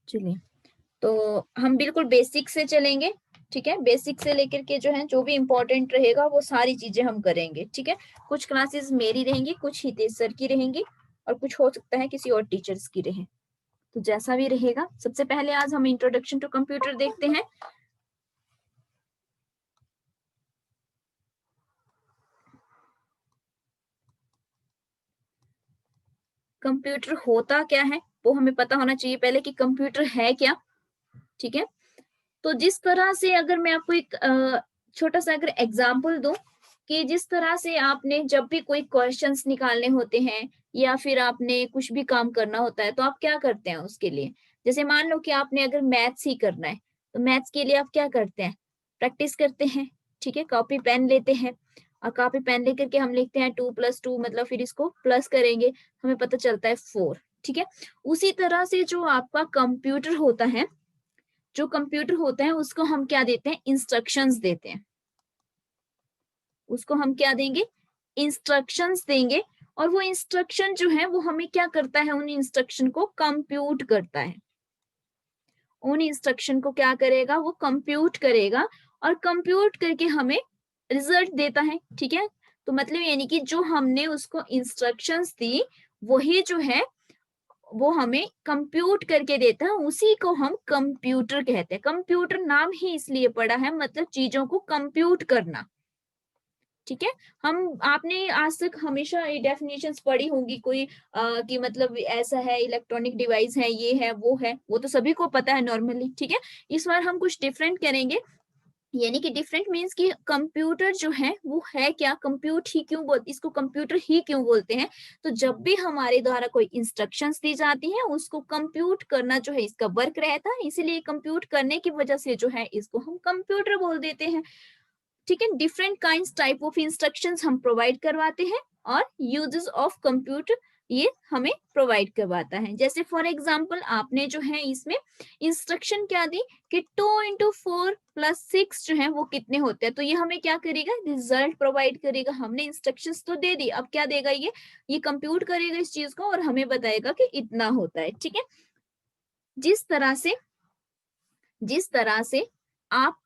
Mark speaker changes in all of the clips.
Speaker 1: चलिए, तो हम बिल्कुल बेसिक से चलेंगे, ठीक है। बेसिक से लेकर के जो है जो भी इम्पोर्टेंट रहेगा वो सारी चीजें हम करेंगे, ठीक है। कुछ क्लासेस मेरी रहेंगी, कुछ हितेश सर की रहेंगी, और कुछ हो सकता है किसी और टीचर्स की रहे, तो जैसा भी रहेगा। सबसे पहले आज हम इंट्रोडक्शन टू कंप्यूटर देखते हैं। कंप्यूटर होता क्या है वो हमें पता होना चाहिए पहले कि कंप्यूटर है क्या, ठीक है। तो जिस तरह से अगर मैं आपको एक छोटा सा अगर एग्जाम्पल दूं कि जिस तरह से आपने जब भी कोई क्वेश्चंस निकालने होते हैं या फिर आपने कुछ भी काम करना होता है तो आप क्या करते हैं उसके लिए। जैसे मान लो कि आपने अगर मैथ्स ही करना है तो मैथ्स के लिए आप क्या करते हैं, प्रैक्टिस करते हैं, ठीक है। कॉपी पेन लेते हैं और कॉपी पेन लेकर के हम लिखते हैं 2+2, मतलब फिर इसको प्लस करेंगे, हमें पता चलता है 4, ठीक है। उसी तरह से जो आपका कंप्यूटर होता है, जो कंप्यूटर होता है उसको हम क्या देते हैं, इंस्ट्रक्शंस देते हैं। उसको हम क्या देंगे, इंस्ट्रक्शंस देंगे, और वो इंस्ट्रक्शन जो है वो हमें क्या करता है, उन इंस्ट्रक्शन को कंप्यूट करता है। उन इंस्ट्रक्शन को क्या करेगा, वो कंप्यूट करेगा और कंप्यूट करके हमें रिजल्ट देता है, ठीक है। तो मतलब यानी कि जो हमने उसको इंस्ट्रक्शंस दी वही जो है वो हमें कंप्यूट करके देता है, उसी को हम कंप्यूटर कहते हैं। कंप्यूटर नाम ही इसलिए पड़ा है, मतलब चीजों को कंप्यूट करना, ठीक है। हम आपने आज तक हमेशा डेफिनेशंस पढ़ी होंगी कोई कि मतलब ऐसा है, इलेक्ट्रॉनिक डिवाइस है, ये है, वो तो सभी को पता है नॉर्मली, ठीक है। इस बार हम कुछ डिफरेंट करेंगे, यानी कि डिफरेंट मीन्स कि कंप्यूटर जो है वो है क्या, कंप्यूट ही क्यों बोल, इसको कंप्यूटर ही क्यों बोलते हैं। तो जब भी हमारे द्वारा कोई इंस्ट्रक्शंस दी जाती हैं उसको कंप्यूट करना जो है इसका वर्क रहता है, इसीलिए कंप्यूट करने की वजह से जो है इसको हम कंप्यूटर बोल देते हैं, ठीक है। Different kinds type of instructions हम प्रोवाइड करवाते हैं और यूजेस ऑफ कंप्यूटर ये हमें प्रोवाइड करवाता है। जैसे फॉर एग्जांपल आपने जो है इसमें इंस्ट्रक्शन क्या दी कि 2 × 4 + 6 जो है वो कितने होते हैं, तो ये हमें क्या करेगा, रिजल्ट प्रोवाइड करेगा। हमने इंस्ट्रक्शंस तो दे दी, अब क्या देगा, ये कंप्यूट करेगा इस चीज को और हमें बताएगा कि इतना होता है, ठीक है। जिस तरह से जिस तरह से आप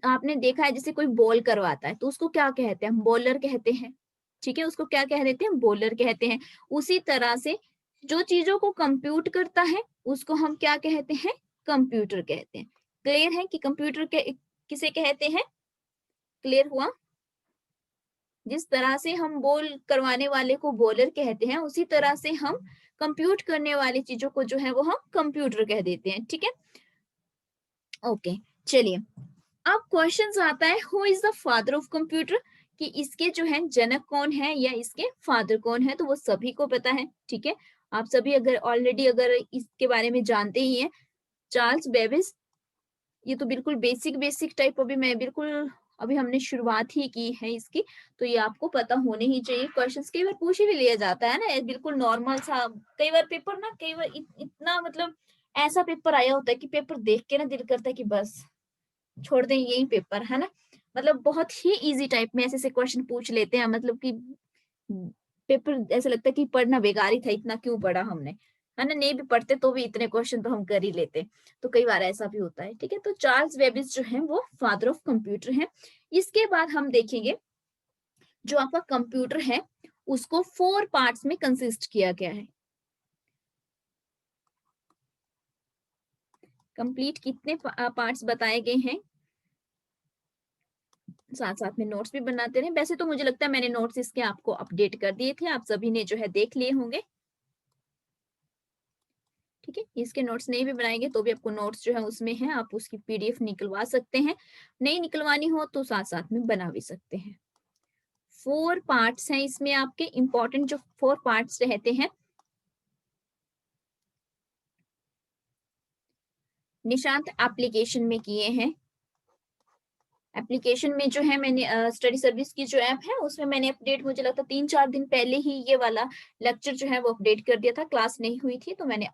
Speaker 1: आपने देखा है जैसे कोई बॉल करवाता है तो उसको क्या कहते हैं, हम बॉलर कहते हैं, ठीक है। उसको क्या कह देते हैं, बॉलर कहते हैं। उसी तरह से जो चीजों को कंप्यूट करता है उसको हम क्या कहते हैं, कंप्यूटर कहते हैं। क्लियर है कि कंप्यूटर के किसे कहते हैं, क्लियर हुआ। जिस तरह से हम बॉल करवाने वाले को बॉलर कहते हैं उसी तरह से हम कंप्यूट करने वाली चीजों को जो है वो हम कंप्यूटर कह देते हैं, ठीक है। ओके, चलिए अब क्वेश्चन आता है who is the father of computer, कि इसके जो है जनक कौन है या इसके फादर कौन है, तो वो सभी को पता है, ठीक है। आप सभी अगर ऑलरेडी अगर इसके बारे में जानते ही हैं, चार्ल्स बेबेज। ये तो बिल्कुल बेसिक बेसिक टाइप, अभी मैं बिल्कुल अभी हमने शुरुआत ही की है इसकी, तो ये आपको पता होने ही चाहिए। क्वेश्चंस कई बार पूछ ही लिया जाता है ना, बिल्कुल नॉर्मल सा। कई बार पेपर ना, कई बार इतना मतलब ऐसा पेपर आया होता है कि पेपर देख के ना दिल करता है कि बस छोड़ दें यही पेपर, है ना। मतलब बहुत ही इजी टाइप में ऐसे ऐसे क्वेश्चन पूछ लेते हैं, मतलब कि पेपर ऐसा लगता है कि पढ़ना बेकार ही था, इतना क्यों पढ़ा हमने, है ना। नहीं भी पढ़ते तो भी इतने क्वेश्चन तो हम कर ही लेते। तो कई बार ऐसा भी होता है, ठीक है। तो चार्ल्स बेबेज जो है वो फादर ऑफ कंप्यूटर है। इसके बाद हम देखेंगे जो आपका कंप्यूटर है उसको 4 पार्ट्स में कंसिस्ट किया गया है। कंप्लीट कितने पार्ट्स बताए गए हैं, साथ साथ में नोट्स भी बनाते रहे। वैसे तो मुझे लगता है मैंने नोट्स इसके आपको अपडेट कर दिए थे, आप सभी ने जो है देख लिए होंगे, ठीक है। इसके नोट्स नहीं भी बनाएंगे तो भी आपको नोट्स जो है उसमें है, आप उसकी पीडीएफ निकलवा सकते हैं। नहीं निकलवानी हो तो साथ साथ में बना भी सकते हैं। 4 पार्ट्स हैं इसमें, आपके इंपॉर्टेंट जो 4 पार्ट्स रहते हैं। निशांत एप्लीकेशन में किए हैं। एप्लीकेशन में जो है मैंने स्टडी सर्विस की जो ऐप है उसमें मैंने अपडेट, मुझे लगता है 3-4 दिन पहले ही ये वाला लेक्चर जो है वो अपडेट कर दिया था। क्लास नहीं हुई थी तो मैंने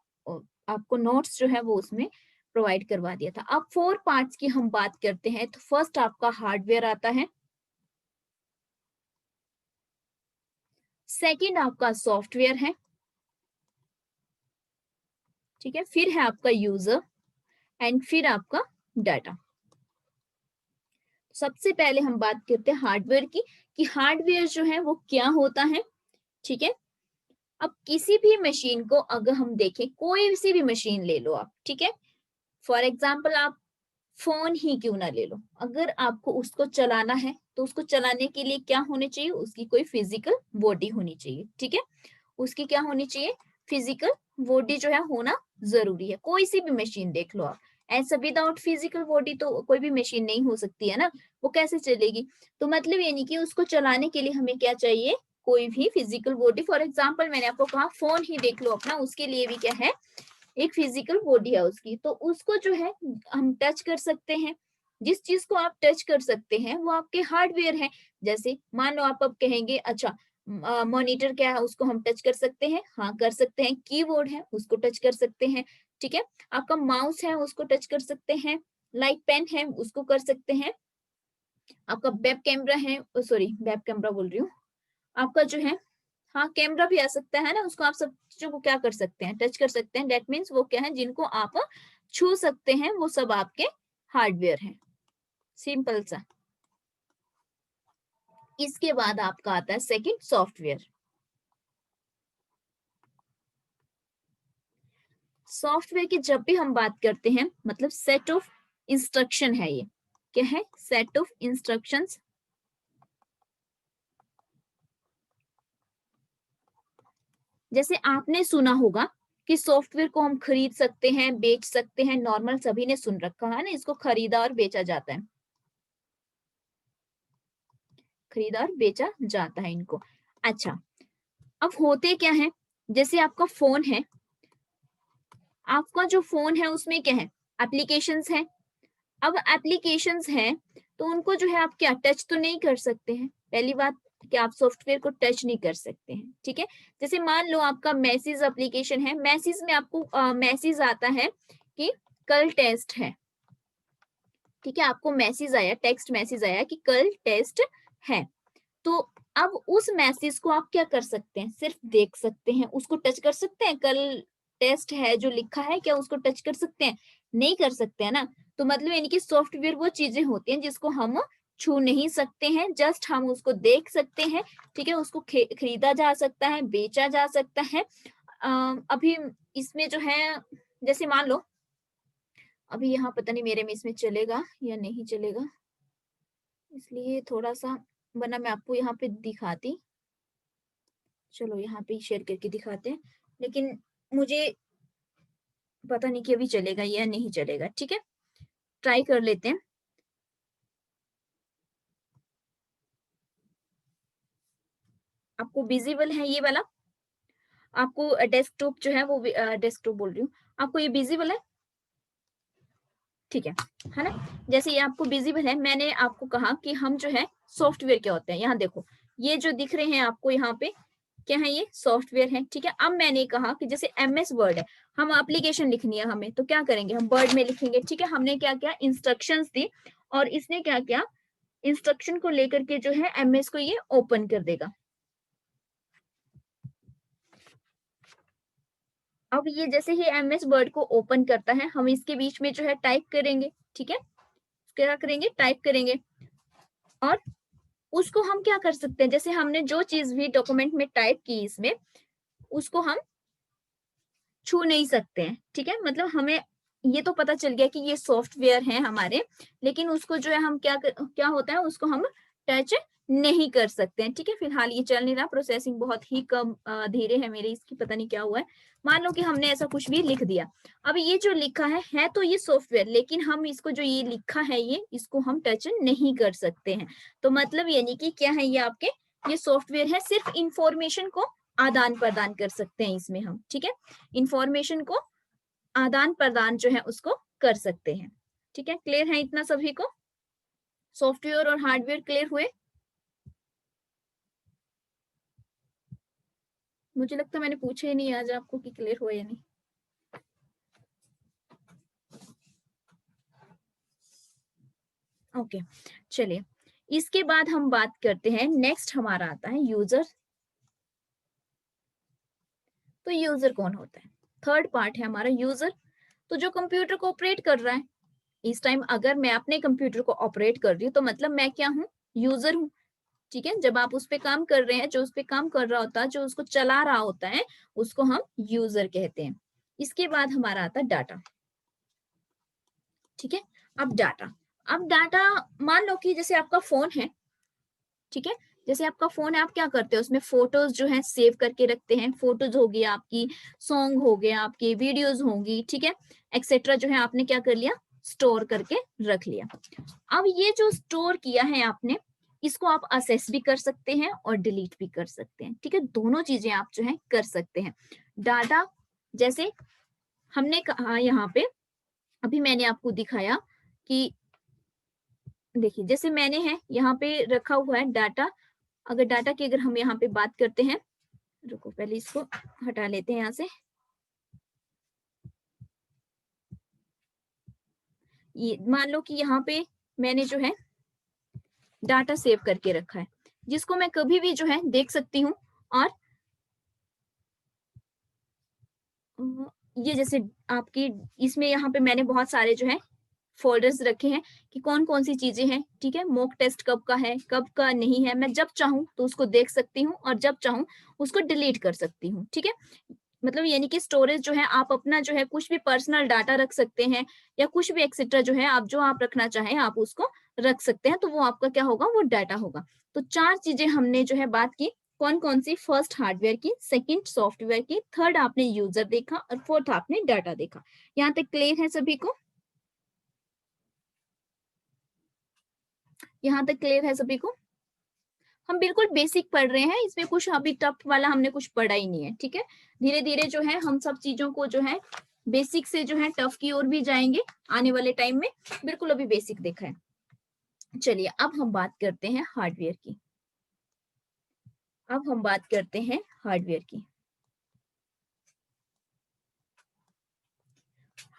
Speaker 1: आपको नोट्स जो है वो उसमें प्रोवाइड करवा दिया था। अब 4 पार्ट्स की हम बात करते हैं तो फर्स्ट आपका हार्डवेयर आता है, सेकंड आपका सॉफ्टवेयर है, ठीक है, फिर है आपका यूजर एंड फिर आपका डाटा। सबसे पहले हम बात करते हैं हार्डवेयर की, कि हार्डवेयर जो है वो क्या होता है। ठीक है, अब किसी भी मशीन को अगर हम देखें, कोई सी भी मशीन ले लो आप, ठीक है, फॉर एग्जाम्पल आप फोन ही क्यों ना ले लो, अगर आपको उसको चलाना है तो उसको चलाने के लिए क्या होने चाहिए, उसकी कोई फिजिकल बॉडी होनी चाहिए। ठीक है, उसकी क्या होनी चाहिए, फिजिकल बॉडी जो है होना जरूरी है। कोई सी भी मशीन देख लो आप, ऐसा विदाउट फिजिकल बॉडी तो कोई भी मशीन नहीं हो सकती है ना, वो कैसे चलेगी। तो मतलब ये नहीं कि उसको चलाने के लिए हमें क्या चाहिए, कोई भी फिजिकल बॉडी। फॉर एग्जाम्पल मैंने आपको कहा फोन ही देख लो अपना, उसके लिए भी क्या है, एक फिजिकल बॉडी है उसकी, तो उसको जो है हम टच कर सकते हैं। जिस चीज को आप टच कर सकते हैं वो आपके हार्डवेयर है। जैसे मान लो आप अब कहेंगे अच्छा मॉनिटर क्या है, उसको हम टच कर सकते हैं, हाँ कर सकते हैं। कीबोर्ड है उसको टच कर सकते हैं। ठीक है, आपका माउस है उसको टच कर सकते हैं। लाइक पेन है उसको कर सकते हैं। आपका वेब कैमरा है, सॉरी वेब कैमरा बोल रही हूँ, आपका जो है, हाँ कैमरा भी आ सकता है ना, उसको आप सब चीजों को क्या कर सकते हैं, टच कर सकते हैं। दैट मीन्स वो क्या है, जिनको आप छू सकते हैं वो सब आपके हार्डवेयर हैं। सिंपल सा। इसके बाद आपका आता है सेकंड सॉफ्टवेयर। सॉफ्टवेयर की जब भी हम बात करते हैं, मतलब सेट ऑफ इंस्ट्रक्शन है ये। क्या है, सेट ऑफ इंस्ट्रक्शंस। जैसे आपने सुना होगा कि सॉफ्टवेयर को हम खरीद सकते हैं, बेच सकते हैं, नॉर्मल सभी ने सुन रखा है ना, इसको खरीदा और बेचा जाता है, खरीदा और बेचा जाता है इनको। अच्छा, अब होते क्या है, जैसे आपका फोन है, आपका जो फोन है उसमें क्या है, एप्लीकेशंस है। अब एप्लीकेशंस हैं तो उनको जो है आप क्या टच तो नहीं कर सकते हैं, पहली बात कि आप सॉफ्टवेयर को टच नहीं कर सकते हैं। ठीक है, जैसे मान लो आपका मैसेज एप्लीकेशन है, मैसेज में आपको मैसेज आता है कि कल टेस्ट है। ठीक है, आपको मैसेज आया, टेक्स्ट मैसेज आया कि कल टेस्ट है। तो अब उस मैसेज को आप क्या कर सकते हैं, सिर्फ देख सकते हैं, उसको टच कर सकते हैं, कल टेस्ट है जो लिखा है क्या उसको टच कर सकते हैं, नहीं कर सकते हैं ना। तो मतलब यानी कि सॉफ्टवेयर वो चीजें होती हैं जिसको हम छू नहीं सकते हैं, जस्ट हम उसको देख सकते हैं। ठीक है, उसको खरीदा जा सकता है, बेचा जा सकता है। अभी इसमें जो है, जैसे मान लो अभी यहाँ पता नहीं मेरे में इसमें चलेगा या नहीं चलेगा, इसलिए थोड़ा सा, वरना मैं आपको यहाँ पे दिखाती। चलो यहाँ पे शेयर करके दिखाते हैं, लेकिन मुझे पता नहीं कि अभी चलेगा या नहीं चलेगा। ठीक है, ट्राई कर लेते हैं। आपको विजिबल है ये वाला, आपको डेस्कटॉप जो है वो, डेस्कटॉप बोल रही हूँ, आपको ये विजिबल है, ठीक है ना। जैसे ये आपको विजिबल है, मैंने आपको कहा कि हम जो है सॉफ्टवेयर क्या होते हैं, यहाँ देखो ये जो दिख रहे हैं आपको यहाँ पे क्या है, ये सॉफ्टवेयर है। ठीक है, अब मैंने कहा कि जैसे MS वर्ड है, हम एप्लीकेशन लिखनी है हमें, तो क्या करेंगे, हम वर्ड में लिखेंगे। ठीक है, हमने क्या किया, इंस्ट्रक्शंस दी, और इसने क्या किया, इंस्ट्रक्शन को लेकर के जो है MS को ये ओपन कर देगा। अब ये जैसे ही MS वर्ड को ओपन करता है, हम इसके बीच में जो है टाइप करेंगे। ठीक है, क्या करेंगे, टाइप करेंगे, और उसको हम क्या कर सकते हैं, जैसे हमने जो चीज भी डॉक्यूमेंट में टाइप की इसमें, उसको हम छू नहीं सकते हैं। ठीक है, मतलब हमें ये तो पता चल गया कि ये सॉफ्टवेयर है हमारे, लेकिन उसको जो है हम क्या होता है, उसको हम टच नहीं कर सकते हैं। ठीक है, फिलहाल ये चल नहीं रहा, प्रोसेसिंग बहुत ही कम धीरे है मेरी इसकी, पता नहीं क्या हुआ है। मान लो कि हमने ऐसा कुछ भी लिख दिया, अब ये जो लिखा है तो ये सॉफ्टवेयर, लेकिन हम इसको जो ये लिखा है ये, इसको हम टच नहीं कर सकते हैं। तो मतलब यानी कि क्या है, ये आपके ये सॉफ्टवेयर है, सिर्फ इंफॉर्मेशन को आदान प्रदान कर सकते हैं इसमें हम। ठीक है, इंफॉर्मेशन को आदान प्रदान जो है उसको कर सकते हैं। ठीक है, क्लियर है इतना सभी को, सॉफ्टवेयर और हार्डवेयर क्लियर हुए। मुझे लगता है मैंने पूछा ही नहीं आज आपको कि क्लियर हुआ या नहीं। ओके, चलिए इसके बाद हम बात करते हैं, नेक्स्ट हमारा आता है यूजर। तो यूजर कौन होता है, थर्ड पार्ट है हमारा यूजर, तो जो कंप्यूटर को ऑपरेट कर रहा है। इस टाइम अगर मैं अपने कंप्यूटर को ऑपरेट कर रही हूँ तो मतलब मैं क्या हूँ, यूजर हूँ। ठीक है, जब आप उस पे काम कर रहे हैं, जो उस पे काम कर रहा होता है, जो उसको चला रहा होता है, उसको हम यूजर कहते हैं। इसके बाद हमारा आता है डाटा। ठीक है, अब डाटा मान लो कि जैसे आपका फोन है, ठीक है, जैसे आपका फोन है, आप क्या करते हो, उसमें फोटोज जो है सेव करके रखते हैं। फोटोज हो गई आपकी, सॉन्ग हो गया आपके, वीडियोज होंगी, ठीक है, एक्सेट्रा जो है आपने क्या कर लिया, स्टोर करके रख लिया। अब ये जो स्टोर किया है आपने, इसको आप असेस भी कर सकते हैं और डिलीट भी कर सकते हैं। ठीक है, दोनों चीजें आप जो है कर सकते हैं। डाटा जैसे हमने कहा यहाँ पे, अभी मैंने आपको दिखाया कि देखिए जैसे मैंने है यहाँ पे रखा हुआ है डाटा। अगर डाटा की अगर हम यहाँ पे बात करते हैं, रुको पहले इसको हटा लेते हैं यहाँ से। ये मान लो कि यहाँ पे मैंने जो है डाटा सेव करके रखा है, जिसको मैं कभी भी जो है देख सकती हूँ। और ये जैसे आपकी इसमें यहाँ पे मैंने बहुत सारे जो है फोल्डर्स रखे हैं कि कौन कौन सी चीजें हैं। ठीक है, मॉक टेस्ट कब का है, कब का नहीं है, मैं जब चाहूँ तो उसको देख सकती हूँ और जब चाहूँ उसको डिलीट कर सकती हूँ। ठीक है, मतलब यानी कि स्टोरेज जो है आप अपना जो है कुछ भी पर्सनल डाटा रख सकते हैं, या कुछ भी एक्सेट्रा जो है आप जो आप रखना चाहें आप उसको रख सकते हैं, तो वो आपका क्या होगा, वो डाटा होगा। तो चार चीजें हमने जो है बात की, कौन कौन सी, फर्स्ट हार्डवेयर की, सेकंड सॉफ्टवेयर की, थर्ड आपने यूजर देखा और फोर्थ आपने डाटा देखा। यहाँ तक क्लियर है सभी को? यहाँ तक क्लियर है सभी को? हम बिल्कुल बेसिक पढ़ रहे हैं, इसमें कुछ अभी टफ वाला हमने कुछ पढ़ा ही नहीं है। ठीक है, धीरे धीरे जो है हम सब चीजों को जो है बेसिक से जो है टफ की ओर भी जाएंगे आने वाले टाइम में। बिल्कुल अभी बेसिक देखा है। चलिए अब हम बात करते हैं हार्डवेयर की। अब हम बात करते हैं हार्डवेयर की।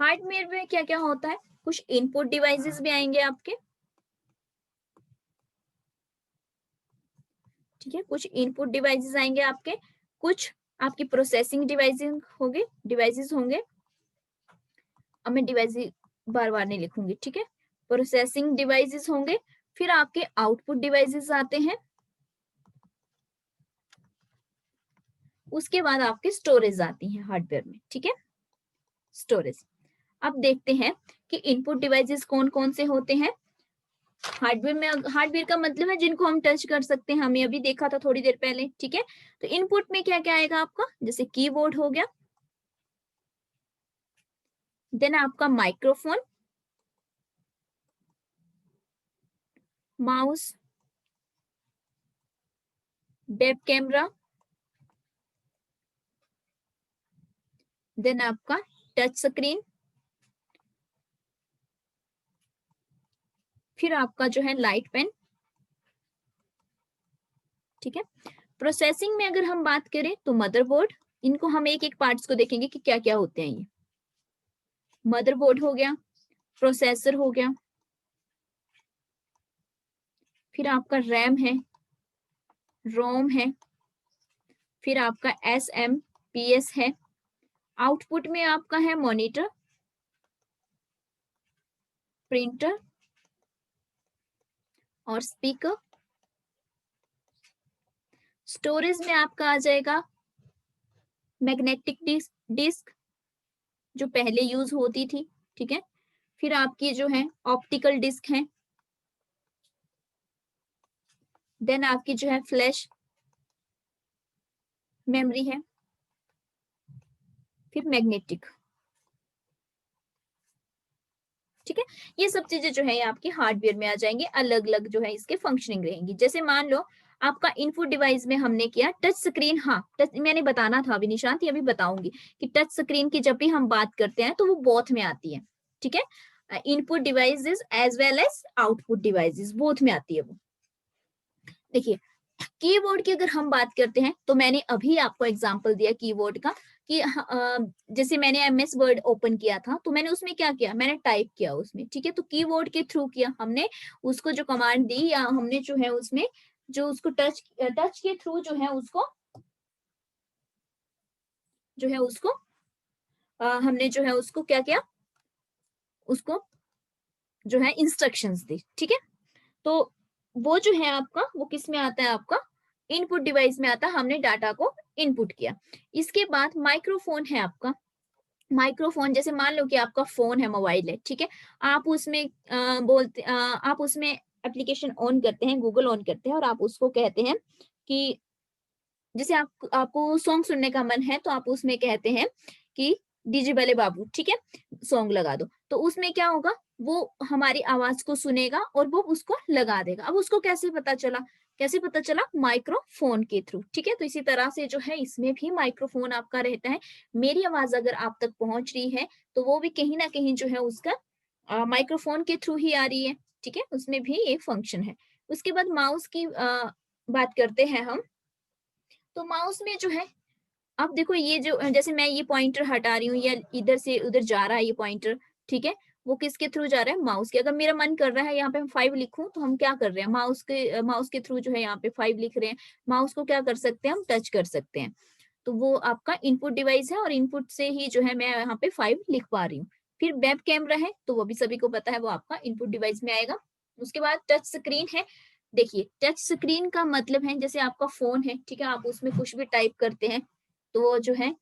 Speaker 1: हार्डवेयर में क्या क्या होता है, कुछ इनपुट डिवाइसेस भी आएंगे आपके। ठीक है, कुछ इनपुट डिवाइसेस आएंगे आपके, कुछ आपकी प्रोसेसिंग डिवाइसेस होंगे। अब मैं डिवाइस बार बार नहीं लिखूंगी। ठीक है, प्रोसेसिंग डिवाइसेस होंगे, फिर आपके आउटपुट डिवाइसेस आते हैं, उसके बाद आपके स्टोरेज आती है हार्डवेयर में। ठीक है, स्टोरेज। अब देखते हैं कि इनपुट डिवाइसेस कौन कौन से होते हैं हार्डवेयर में। हार्डवेयर का मतलब है जिनको हम टच कर सकते हैं, हमें अभी देखा था थोड़ी देर पहले। ठीक है, तो इनपुट में क्या क्या आएगा आपका, जैसे कीबोर्ड हो गया, देन आपका microphone, mouse, web camera, then आपका टच स्क्रीन, फिर आपका जो है लाइट पेन। ठीक है, प्रोसेसिंग में अगर हम बात करें तो मदरबोर्ड, इनको हम एक एक पार्ट्स को देखेंगे कि क्या क्या होते हैं ये। मदरबोर्ड हो गया, प्रोसेसर हो गया, फिर आपका रैम है, रोम है, फिर आपका SMPS है। आउटपुट में आपका है मॉनिटर, प्रिंटर और स्पीकर। स्टोरेज में आपका आ जाएगा मैग्नेटिक डिस्क जो पहले यूज होती थी। ठीक है, फिर आपकी जो है ऑप्टिकल डिस्क है, देन आपकी जो है फ्लैश मेमोरी है, फिर मैग्नेटिक। ठीक है, ये सब चीजें जो है आपके हार्डवेयर में आ जाएंगे, अलग अलग जो है इसके फंक्शनिंग रहेंगी। जैसे मान लो आपका इनपुट डिवाइस में हमने किया टच स्क्रीन। हाँ, टच मैंने बताना था अभी निशांत, ये अभी बताऊंगी कि टच स्क्रीन की जब भी हम बात करते हैं तो वो बोथ में आती है। ठीक है, input devices as well as output devices both में आती है वो। देखिए कीबोर्ड की अगर हम बात करते हैं तो मैंने अभी आपको एग्जांपल दिया कीबोर्ड का कि जैसे मैंने MS वर्ड ओपन किया था तो मैंने उसमें क्या किया, मैंने टाइप किया उसमें। ठीक है, तो कीबोर्ड के थ्रू किया हमने, उसको जो कमांड दी या हमने जो है उसमें जो उसको टच के थ्रू जो है उसको हमने जो है उसको क्या किया, उसको जो है इंस्ट्रक्शंस दी, ठीक है। तो वो जो है आपका, वो किस में आता है, आपका इनपुट डिवाइस में आता है, हमने डाटा को इनपुट किया। इसके बाद माइक्रोफोन है आपका। माइक्रोफोन जैसे मान लो कि आपका फोन है, मोबाइल है, ठीक है। आप उसमें आप उसमें एप्लीकेशन ऑन करते हैं, गूगल ऑन करते हैं और आप उसको कहते हैं कि जैसे आपको सॉन्ग सुनने का मन है तो आप उसमें कहते हैं कि डीजे वाले बाबू, ठीक है, सॉन्ग लगा दो। तो उसमें क्या होगा, वो हमारी आवाज को सुनेगा और वो उसको लगा देगा। अब उसको कैसे पता चला, कैसे पता चला, माइक्रोफोन के थ्रू, ठीक है। तो इसी तरह से जो है इसमें भी माइक्रोफोन आपका रहता है। मेरी आवाज अगर आप तक पहुंच रही है तो वो भी कहीं ना कहीं जो है उसका माइक्रोफोन के थ्रू ही आ रही है, ठीक है। उसमें भी एक फंक्शन है। उसके बाद माउस की बात करते हैं हम। तो माउस में जो है, अब देखो ये जो जैसे मैं ये पॉइंटर हटा रही हूँ या इधर से उधर जा रहा है ये पॉइंटर, ठीक है, वो किसके थ्रू जा रहा है, माउस के। अगर मेरा मन कर रहा है यहाँ पे हम 5 लिखूं तो हम क्या कर रहे हैं, माउस के थ्रू जो है यहाँ पे 5 लिख रहे हैं। माउस को क्या कर सकते हैं, हम टच कर सकते हैं। तो वो आपका इनपुट डिवाइस है और इनपुट से ही जो है मैं यहाँ पे 5 लिख पा रही हूँ। फिर वेब कैमरा है, तो वो भी सभी को पता है, वो आपका इनपुट डिवाइस में आएगा। उसके बाद टच स्क्रीन है। देखिए टच स्क्रीन का मतलब है जैसे आपका फोन है, ठीक है, आप उसमें कुछ भी टाइप करते हैं तो वो जो है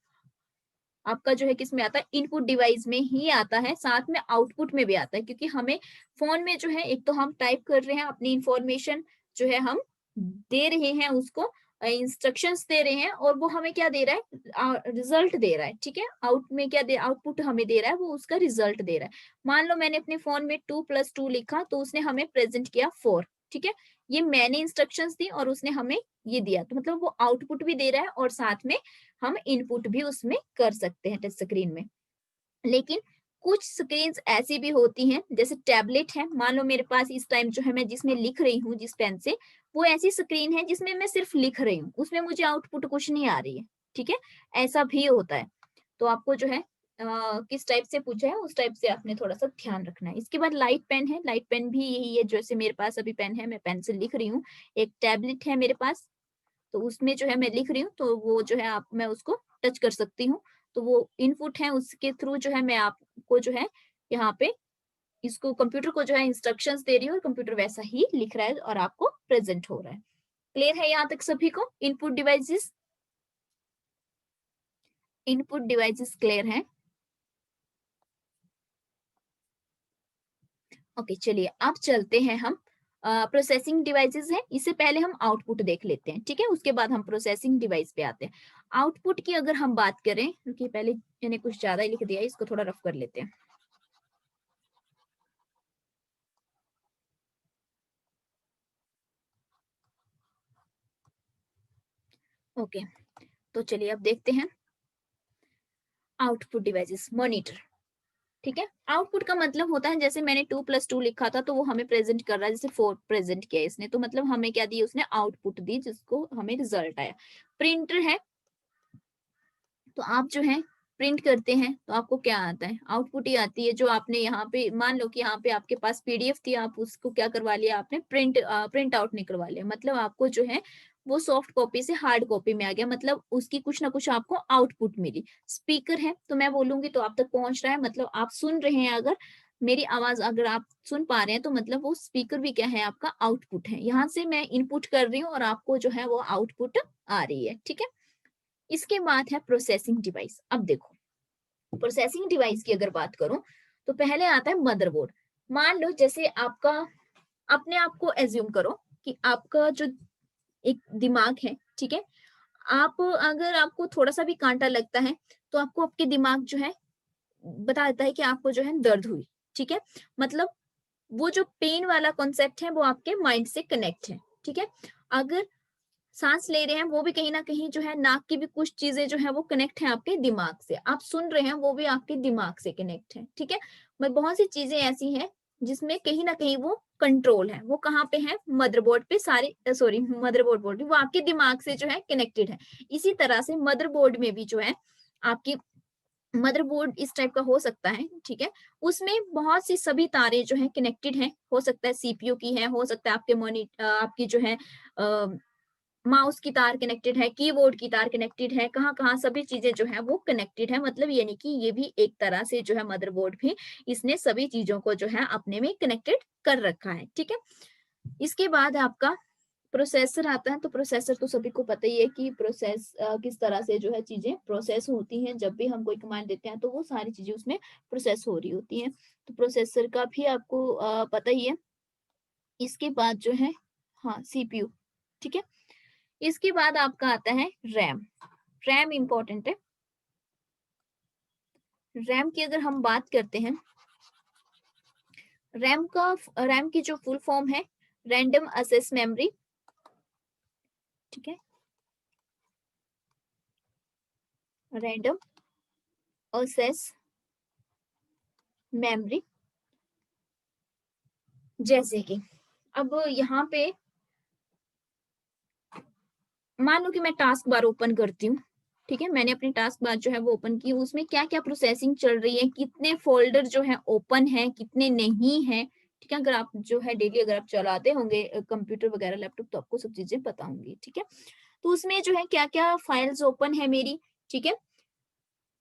Speaker 1: आपका जो है किस में आता है, इनपुट डिवाइस में ही आता है, साथ में आउटपुट में भी आता है। क्योंकि हमें फोन में जो है एक तो हम टाइप कर रहे हैं अपनी इंफॉर्मेशन, जो है हम दे रहे हैं उसको, इंस्ट्रक्शंस दे रहे हैं और वो हमें क्या दे रहा है, रिजल्ट दे रहा है, ठीक है। आउटपुट हमें दे रहा है, वो उसका रिजल्ट दे रहा है। मान लो मैंने अपने फोन में 2+2 लिखा तो उसने हमें प्रेजेंट किया 4, ठीक है। ये मैंने इंस्ट्रक्शंस दी और उसने हमें ये दिया, तो मतलब वो आउटपुट भी दे रहा है और साथ में हम इनपुट भी उसमें कर सकते हैं टच स्क्रीन में। लेकिन कुछ स्क्रीन्स ऐसी भी होती हैं, जैसे टैबलेट है, मान लो मेरे पास इस टाइम जो है मैं जिसमें लिख रही हूँ जिस पेन से, वो ऐसी स्क्रीन है जिसमें मैं सिर्फ लिख रही हूँ, उसमें मुझे आउटपुट कुछ नहीं आ रही है, ठीक है। ऐसा भी होता है। तो आपको जो है किस टाइप से पूछा है उस टाइप से आपने थोड़ा सा ध्यान रखना है। इसके बाद लाइट पेन है। लाइट पेन भी यही है, जैसे मेरे पास अभी पेन है, मैं पेन से लिख रही हूँ। एक टैबलेट है मेरे पास, तो उसमें जो है मैं लिख रही हूँ तो वो जो है आप मैं उसको टच कर सकती हूँ। तो वो इनपुट है, उसके थ्रू जो है मैं आपको जो है यहाँ पे इसको कंप्यूटर को जो है इंस्ट्रक्शंस दे रही हूँ और कंप्यूटर वैसा ही लिख रहा है और आपको प्रेजेंट हो रहा है। क्लियर है यहाँ तक सभी को? इनपुट डिवाइसेस क्लियर है? ओके चलिए अब चलते हैं हम प्रोसेसिंग डिवाइसेस है, इससे पहले हम आउटपुट देख लेते हैं, ठीक है, उसके बाद हम प्रोसेसिंग डिवाइस पे आते हैं। आउटपुट की अगर हम बात करें, क्योंकि पहले मैंने कुछ ज्यादा ही लिख दिया है, इसको थोड़ा रफ कर लेते हैं। ओके तो चलिए अब देखते हैं आउटपुट डिवाइसेस। मॉनिटर, ठीक है, आउटपुट का मतलब होता है जैसे मैंने 2+2 लिखा था तो वो हमें प्रेजेंट कर रहा है, जैसे 4 प्रेजेंट किया इसने, तो मतलब हमें क्या दी, उसने आउटपुट दी जिसको हमें रिजल्ट आया। प्रिंटर है, तो आप जो है प्रिंट करते हैं तो आपको क्या आता है, आउटपुट ही आती है। जो आपने यहाँ पे मान लो कि यहाँ पे आपके पास पीडीएफ थी, आप उसको क्या करवा लिया, आपने प्रिंट आउट निकलवा लिया, मतलब आपको जो है वो सॉफ्ट कॉपी से हार्ड कॉपी में आ गया, मतलब उसकी कुछ ना कुछ आपको आउटपुट मिली। स्पीकर है, तो मैं बोलूंगी तो आप तक पहुंच रहा है, मतलब आप सुन रहे हैं, अगर मेरी आवाज अगर आप सुन पा रहे हैं तो मतलब वो स्पीकर भी क्या है, आपका आउटपुट है। यहाँ से मैं इनपुट कर रही हूँ और आपको जो है वो आउटपुट आ रही है, ठीक है। इसके बाद है प्रोसेसिंग डिवाइस। अब देखो प्रोसेसिंग डिवाइस की अगर बात करूं तो पहले आता है मदरबोर्ड। मान लो जैसे आपका, अपने आप को एज्यूम करो कि आपका जो एक दिमाग है, ठीक है, आप अगर आपको थोड़ा सा भी कांटा लगता है तो आपको आपके दिमाग जो है बता देता है कि आपको जो है दर्द हुई, ठीक है। मतलब वो जो पेन वाला कॉन्सेप्ट है वो आपके माइंड से कनेक्ट है, ठीक है। अगर सांस ले रहे हैं वो भी कहीं ना कहीं जो है, नाक की भी कुछ चीजें जो है वो कनेक्ट है आपके दिमाग से, आप सुन रहे हैं वो भी आपके दिमाग से कनेक्ट है, ठीक है। मैं बहुत सी चीजें ऐसी हैं जिसमें कहीं ना कहीं वो कंट्रोल है, वो कहाँ पे है, मदरबोर्ड पे, सारे सॉरी मदरबोर्ड बोल रही हूँ, वो आपके दिमाग से जो है कनेक्टेड है। इसी तरह से मदरबोर्ड में भी जो है आपकी मदरबोर्ड इस टाइप का हो सकता है, ठीक है। उसमें बहुत सी सभी तारें जो है कनेक्टेड हैं, हो सकता है सीपीयू की है, हो सकता है आपके आपकी जो है माउस की तार कनेक्टेड है, कीबोर्ड की तार कनेक्टेड है, कहाँ कहाँ सभी चीजें जो है वो कनेक्टेड है, मतलब यानी कि ये भी एक तरह से जो है मदरबोर्ड भी इसने सभी चीजों को जो है अपने में कनेक्टेड कर रखा है। ठीक है, इसके बाद आपका प्रोसेसर आता है। तो प्रोसेसर तो सभी को पता ही है कि प्रोसेस किस तरह से जो है चीजें प्रोसेस होती हैं। जब भी हम कोई कमांड देते हैं तो वो सारी चीजें उसमें प्रोसेस हो रही होती हैं। तो प्रोसेसर का भी आपको पता ही है। इसके बाद जो है, हाँ, सीपीयू। ठीक है, इसके बाद आपका आता है रैम। रैम इंपॉर्टेंट है। रैम की अगर हम बात करते हैं, रैम की जो फुल फॉर्म है रैंडम एक्सेस मेमोरी। ठीक है, रैंडम एक्सेस मेमोरी। जैसे कि अब यहाँ पे मान लो कि मैं टास्क बार ओपन करती हूँ। ठीक है, मैंने अपनी टास्क बार जो है वो ओपन की, उसमें क्या क्या प्रोसेसिंग चल रही है, कितने फोल्डर जो है ओपन है, कितने नहीं है। ठीक है, अगर आप जो है डेली अगर आप चलाते होंगे कंप्यूटर वगैरह लैपटॉप तो आपको सब चीजें पता होंगी। ठीक है, तो उसमें जो है क्या क्या फाइल्स ओपन है मेरी। ठीक है,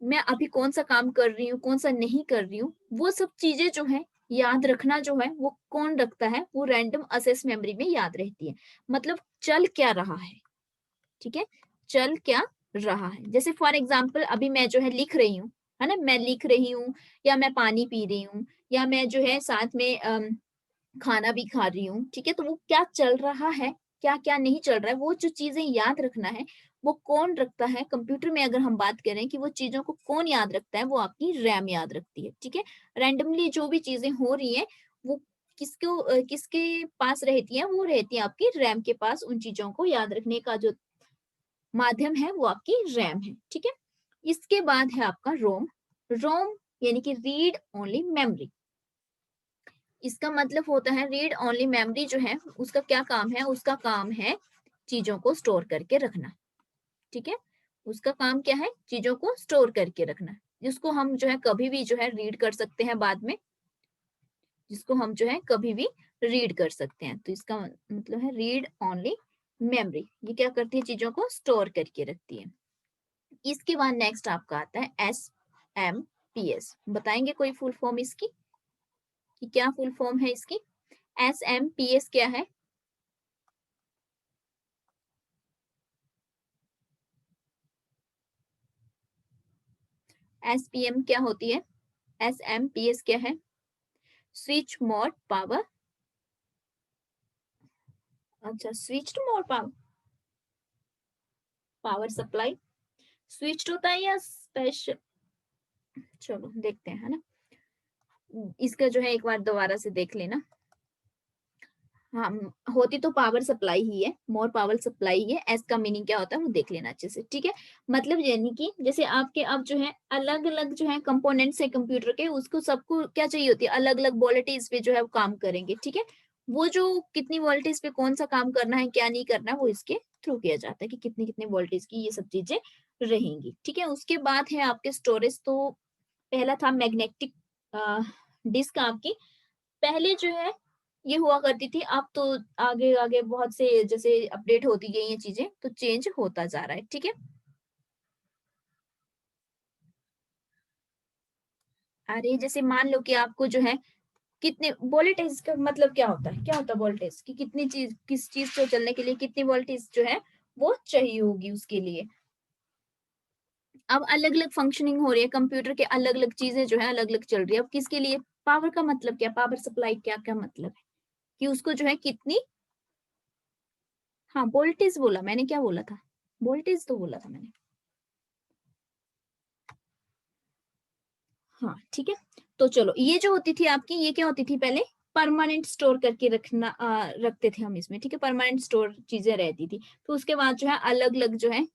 Speaker 1: मैं अभी कौन सा काम कर रही हूँ, कौन सा नहीं कर रही हूँ, वो सब चीजें जो है याद रखना जो है वो कौन रखता है, वो रैंडम एक्सेस मेमोरी में याद रहती है। मतलब चल क्या रहा है। ठीक है, चल क्या रहा है। जैसे फॉर एग्जाम्पल अभी मैं जो है लिख रही हूँ, है ना, मैं लिख रही हूँ या मैं पानी पी रही हूँ या मैं जो है साथ में खाना भी खा रही हूँ। ठीक है, तो वो क्या चल रहा है, क्या क्या नहीं चल रहा है, वो जो चीजें याद रखना है वो कौन रखता है। कंप्यूटर में अगर हम बात करें कि वो चीजों को कौन याद रखता है, वो आपकी रैम याद रखती है। ठीक है, रैंडमली जो भी चीजें हो रही है वो किसके पास रहती है, वो रहती है आपकी रैम के पास। उन चीजों को याद रखने का जो माध्यम है वो आपकी रैम है। ठीक है, इसके बाद है आपका रोम। रोम यानी कि रीड ओनली मेमोरी। इसका मतलब होता है रीड ओनली मेमोरी जो है उसका क्या काम है, उसका काम है चीजों को स्टोर करके रखना। ठीक है, उसका काम क्या है, चीजों को स्टोर करके रखना, जिसको हम जो है कभी भी जो है रीड कर सकते हैं बाद में, जिसको हम जो है कभी भी रीड कर सकते हैं। तो इसका मतलब है रीड ओनली मेमोरी। ये क्या करती है, चीजों को स्टोर करके रखती है। इसके बाद नेक्स्ट आपका आता है SMPS। बताएंगे कोई फुल फॉर्म इसकी कि क्या फुल फॉर्म है इसकी। SMPS क्या है। SPM क्या होती है, SMPS क्या है। Switch mode power. अच्छा, switch mode power, power supply switch होता है या स्पेशल। चलो देखते हैं, है ना, इसका जो है एक बार दोबारा से देख लेना। हाँ, होती तो पावर सप्लाई ही है, मोर पावर सप्लाई ही है। एस का मीनिंग क्या होता है वो देख लेना अच्छे से। ठीक है, मतलब यानी कि जैसे आपके अब जो है अलग अलग जो है कंपोनेंट्स है कंप्यूटर के, उसको सबको क्या चाहिए होती है, अलग अलग वोल्टेज पे जो है वो काम करेंगे। ठीक है, वो जो कितनी वोल्टेज पे कौन सा काम करना है क्या नहीं करना है वो इसके थ्रू किया जाता है कि कितनी कितनी वोल्टेज की ये सब चीजें रहेंगी। ठीक है, उसके बाद है आपके स्टोरेज। तो पहला था मैग्नेटिक डिस्क आपकी, पहले जो है ये हुआ करती थी। अब तो आगे आगे बहुत से जैसे अपडेट होती गई ये चीजें तो चेंज होता जा रहा है। ठीक है, अरे जैसे मान लो कि आपको जो है कितने वोल्टेज का मतलब क्या होता है, क्या होता है वोल्टेज कि कितनी चीज, किस चीज को चलने के लिए कितनी वोल्टेज जो है वो चाहिए होगी उसके लिए। अब अलग अलग फंक्शनिंग हो रही है कंप्यूटर के, अलग अलग चीजें जो है अलग अलग चल रही है। अब किसके लिए, पावर का मतलब क्या, पावर सप्लाई क्या क्या मतलब है कि उसको जो है कितनी। हाँ, वोल्टेज बोला मैंने, क्या बोला था, वोल्टेज तो बोला था मैंने। हाँ ठीक है, तो चलो ये जो होती थी आपकी, ये क्या होती थी पहले, परमानेंट स्टोर करके रखना रखते थे हम इसमें। ठीक है, परमानेंट स्टोर चीजें रहती थी। तो उसके बाद जो है अलग अलग जो है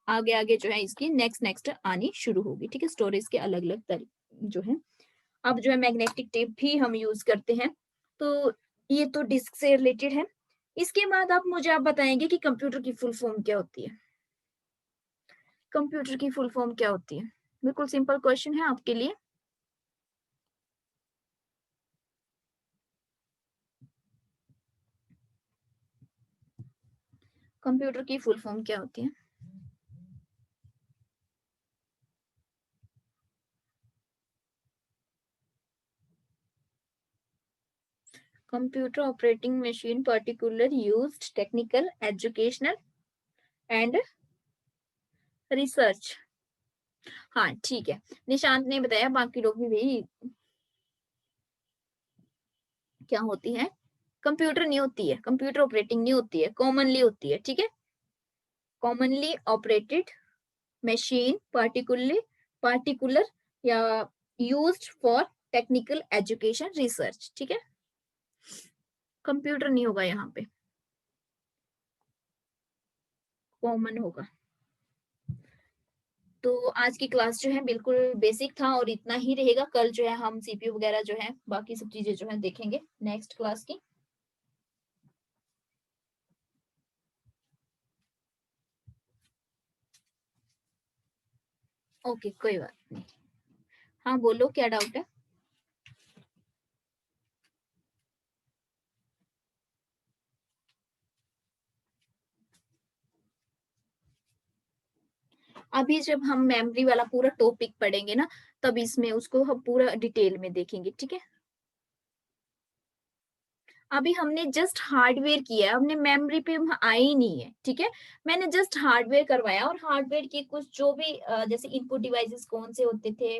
Speaker 1: आगे आगे जो है इसकी नेक्स्ट नेक्स्ट आनी शुरू होगी। ठीक है, स्टोरेज के अलग अलग तरीके जो है। अब जो है मैग्नेटिक टेप भी हम यूज करते हैं। तो ये तो डिस्क से रिलेटेड है। इसके बाद आप बताएंगे कि कंप्यूटर की फुल फॉर्म क्या होती है। कंप्यूटर की फुल फॉर्म क्या होती है, बिल्कुल सिंपल क्वेश्चन है आपके लिए। कंप्यूटर की फुल फॉर्म क्या होती है? Computer operating machine particular used technical educational and research. हाँ ठीक है, निशांत ने बताया, बाकी लोग भी भाई क्या होती है, कंप्यूटर नहीं होती है, कंप्यूटर ऑपरेटिंग नहीं होती है, कॉमनली होती है, ठीक है। कॉमनली ऑपरेटेड मशीन पार्टिकुलर या used for technical education research, ठीक है। कंप्यूटर नहीं होगा यहाँ पे, कॉमन होगा। तो आज की क्लास जो है बिल्कुल बेसिक था और इतना ही रहेगा। कल जो है हम सीपीयू वगैरह जो है बाकी सब चीजें जो है देखेंगे नेक्स्ट क्लास की। ओके, कोई बात नहीं। हाँ बोलो, क्या डाउट है? अभी जब हम मेमोरी वाला पूरा टॉपिक पढ़ेंगे ना, तब इसमें उसको हम पूरा डिटेल में देखेंगे, ठीक है। अभी हमने जस्ट हार्डवेयर किया है, हमने मेमोरी पे हम आए ही नहीं है, ठीक है। मैंने जस्ट हार्डवेयर करवाया और हार्डवेयर की कुछ जो भी जैसे इनपुट डिवाइसेस कौन से होते थे,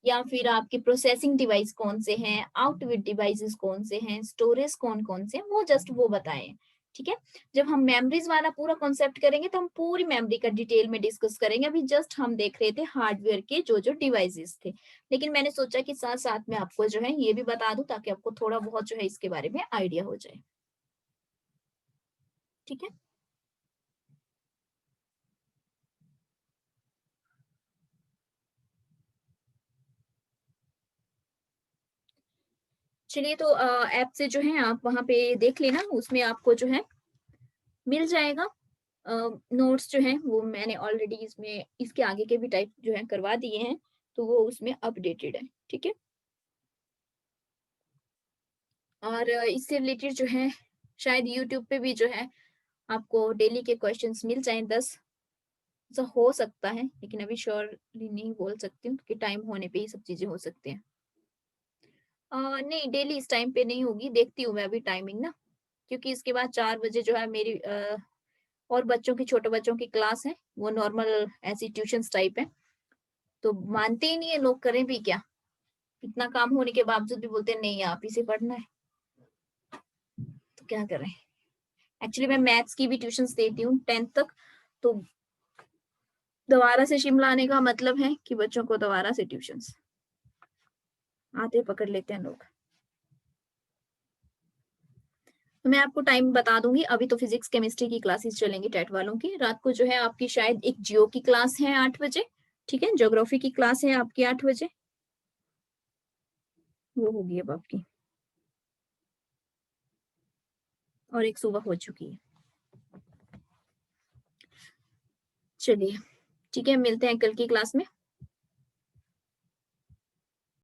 Speaker 1: या फिर आपके प्रोसेसिंग डिवाइस कौन से हैं, आउटपुट डिवाइसेस कौन से हैं, स्टोरेज कौन कौन से हैं, वो जस्ट वो बताए, ठीक है। जब हम मेमोरीज वाला पूरा कॉन्सेप्ट करेंगे तो हम पूरी मेमोरी का डिटेल में डिस्कस करेंगे। अभी जस्ट हम देख रहे थे हार्डवेयर के जो जो डिवाइसेस थे, लेकिन मैंने सोचा कि साथ साथ में आपको जो है ये भी बता दूं ताकि आपको थोड़ा बहुत जो है इसके बारे में आइडिया हो जाए, ठीक है। चलिए, तो ऐप से जो है आप वहां पे देख लेना, उसमें आपको जो है मिल जाएगा। नोट्स जो है वो मैंने ऑलरेडी इसमें इसके आगे के भी टाइप जो है करवा दिए हैं, तो वो उसमें अपडेटेड है, ठीक है। और इससे रिलेटेड जो है शायद यूट्यूब पे भी जो है आपको डेली के क्वेश्चंस मिल जाए 10, ऐसा हो सकता है, लेकिन अभी श्योरली नहीं बोल सकती हूँ कि टाइम होने पे ही सब चीजें हो सकती हैं। नहीं, डेली इस टाइम पे नहीं होगी, देखती हूँ मैं अभी टाइमिंग ना, क्योंकि इसके बाद 4 बजे जो है मेरी और बच्चों की, छोटे बच्चों की क्लास है, वो नॉर्मल ऐसी ट्यूशन टाइप है। तो मानते ही नहीं है लोग, करें भी क्या, इतना काम होने के बावजूद भी बोलते हैं नहीं आप इसे पढ़ना है, तो क्या करें। एक्चुअली मैं मैथ्स की भी ट्यूशन देती हूँ 10th तक, तो दोबारा से शिमला आने का मतलब है कि बच्चों को दोबारा से ट्यूशन आते पकड़ लेते हैं लोग। तो मैं आपको टाइम बता दूंगी, अभी तो फिजिक्स केमिस्ट्री की क्लासेस चलेंगी टेट वालों की। रात को जो है आपकी शायद एक जियो की क्लास है 8 बजे, ठीक है। ज्योग्राफी की क्लास है आपकी 8 बजे, वो होगी अब आपकी, और एक सुबह हो चुकी है। चलिए ठीक है, मिलते हैं कल की क्लास में।